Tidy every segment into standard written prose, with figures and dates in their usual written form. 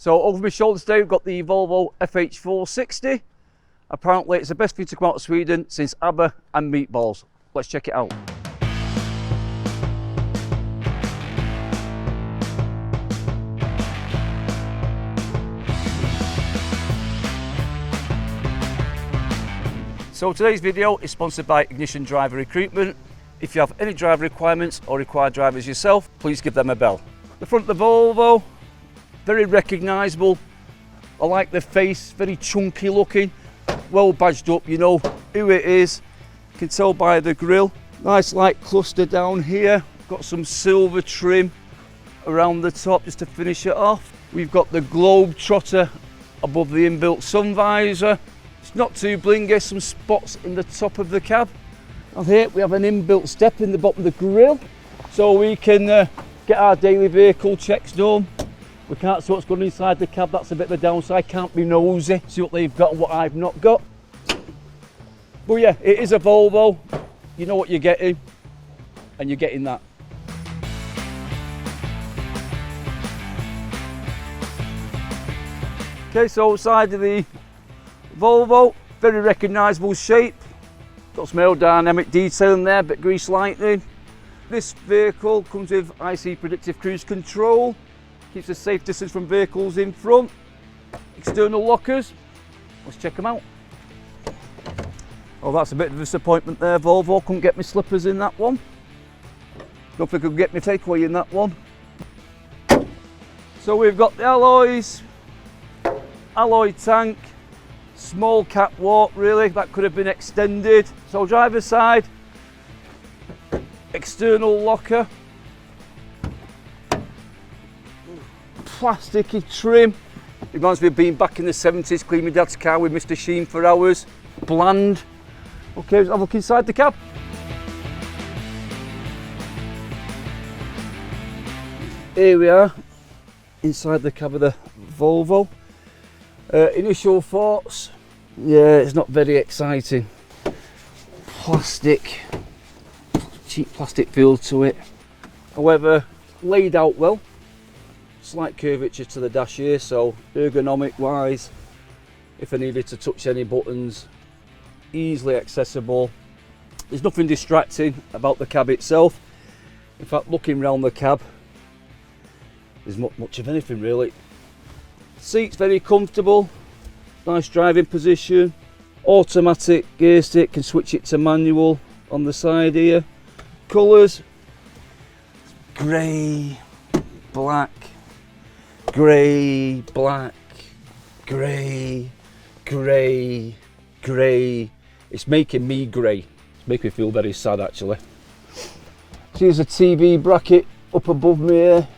So over my shoulder today we've got the Volvo FH 460. Apparently it's the best thing to come out of Sweden since ABBA and meatballs. Let's check it out. So today's video is sponsored by Ignition Driver Recruitment. If you have any driver requirements or require drivers yourself, please give them a bell. The front of the Volvo, very recognisable. I like the face, very chunky looking, well badged up, you know who it is. You can tell by the grille. Nice light cluster down here. Got some silver trim around the top just to finish it off. We've got the Globetrotter above the inbuilt sun visor. It's not too blingy, some spots in the top of the cab. And here we have an inbuilt step in the bottom of the grille, so we can get our daily vehicle checks done. We can't see what's going on inside the cab, that's a bit of a downside. Can't be nosy, see what they've got and what I've not got. But yeah, it is a Volvo. You know what you're getting, and you're getting that. Okay, so side of the Volvo, very recognisable shape. Got some aerodynamic detail in there, bit grease lightning. This vehicle comes with IC predictive cruise control, keeps a safe distance from vehicles in front. External lockers, let's check them out. Oh, that's a bit of a disappointment there, Volvo. Couldn't get my slippers in that one. Don't think I could get my takeaway in that one. So we've got the alloys, alloy tank, small catwalk really, that could have been extended. So driver's side, external locker, plasticky trim. It reminds me of being back in the 70s, cleaning my dad's car with Mr. Sheen for hours. Bland. Okay, let's have a look inside the cab. Here we are, inside the cab of the Volvo. Initial thoughts, yeah, it's not very exciting. Plastic, cheap plastic feel to it. However, laid out well. Slight curvature to the dash here, so ergonomic wise, if I needed to touch any buttons, easily accessible. There's nothing distracting about the cab itself. In fact, looking around the cab, there's not much of anything really. Seats very comfortable, nice driving position, automatic gear stick, can switch it to manual on the side here. Colours, grey, black, grey, black, grey, grey, grey. It's making me grey, it's making me feel very sad actually. So here's a TV bracket up above me here,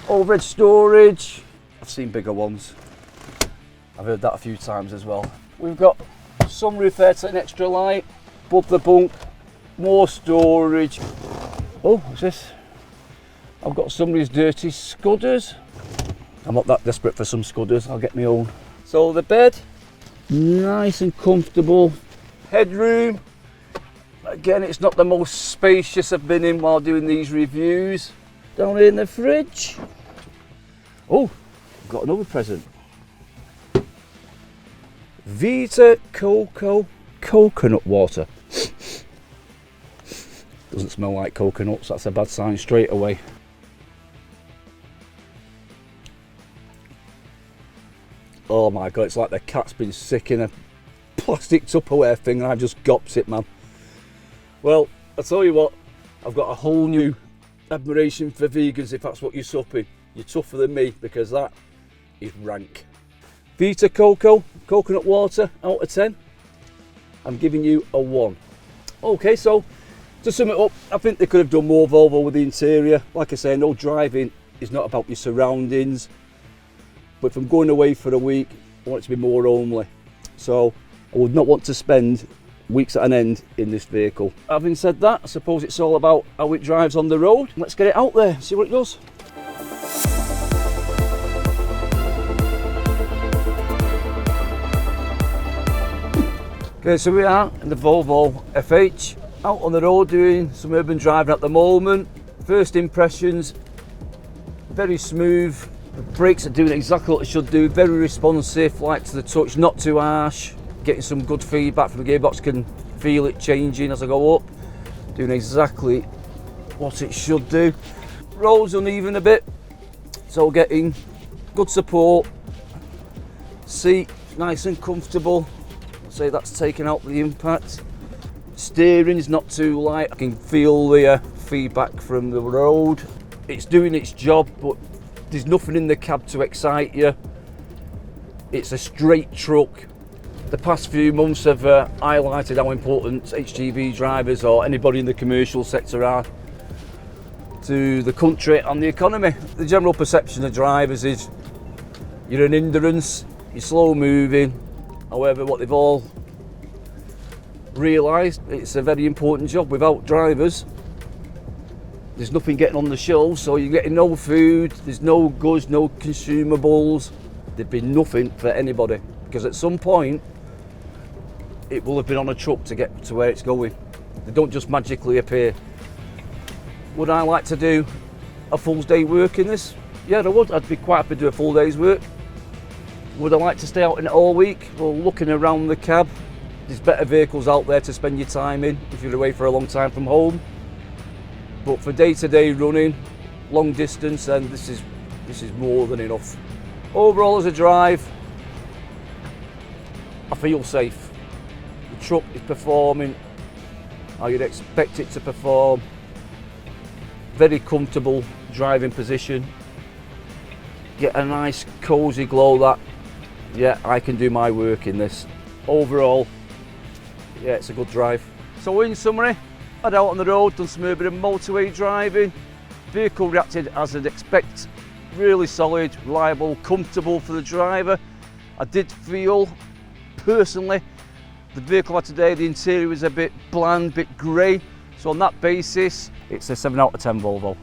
overhead storage. I've seen bigger ones. I've heard that a few times as well. We've got sunroof there to an extra light. Above the bunk, more storage. Oh, what's this? I've got somebody's dirty scudders. I'm not that desperate for some scudders, I'll get my own. So the bed, nice and comfortable. Headroom, again it's not the most spacious I've been in while doing these reviews. Down here in the fridge. Oh, got another present. Vita Coco coconut water. Doesn't smell like coconuts, that's a bad sign straight away. Oh my god, it's like the cat's been sick in a plastic Tupperware thing and I've just gopped it, man. Well, I'll tell you what, I've got a whole new admiration for vegans if that's what you're supping. You're tougher than me because that is rank. Vita Coco coconut water out of 10. I'm giving you a 1. Okay, so to sum it up, I think they could have done more Volvo with the interior. Like I say, no, driving is not about your surroundings. But if I'm going away for a week, I want it to be more homely. So I would not want to spend weeks at an end in this vehicle. Having said that, I suppose it's all about how it drives on the road. Let's get it out there, see what it does. Okay, so we are in the Volvo FH, out on the road doing some urban driving at the moment. First impressions, very smooth, The brakes are doing exactly what they should do, very responsive, light to the touch, not too harsh. Getting some good feedback from the gearbox, can feel it changing as I go up. Doing exactly what it should do. Road's uneven a bit, so getting good support. Seat nice and comfortable. I'd say that's taken out the impact. Steering is not too light. I can feel the feedback from the road. It's doing its job, but there's nothing in the cab to excite you. It's a straight truck. The past few months have highlighted how important HGV drivers or anybody in the commercial sector are to the country and the economy. The general perception of drivers is you're an hindrance, you're slow moving. However, what they've all realised, it's a very important job. Without drivers, there's nothing getting on the shelves, so you're getting no food, there's no goods, no consumables. There'd be nothing for anybody, because at some point it will have been on a truck to get to where it's going. They don't just magically appear. Would I like to do a full day's work in this? Yeah, I would. I'd be quite happy to do a full day's work. Would I like to stay out in it all week? Well, looking around the cab, there's better vehicles out there to spend your time in if you're away for a long time from home. But for day-to-day running, long distance, then this is more than enough. Overall, as a drive, I feel safe. The truck is performing how you'd expect it to perform. Very comfortable driving position. Get a nice cosy glow that, yeah, I can do my work in this. Overall, yeah, it's a good drive. So in summary, I'd out on the road, done some urban and motorway driving. Vehicle reacted as I'd expect. Really solid, reliable, comfortable for the driver. I did feel, personally, the vehicle I had today, the interior was a bit bland, bit grey. So on that basis, it's a 7 out of 10 Volvo.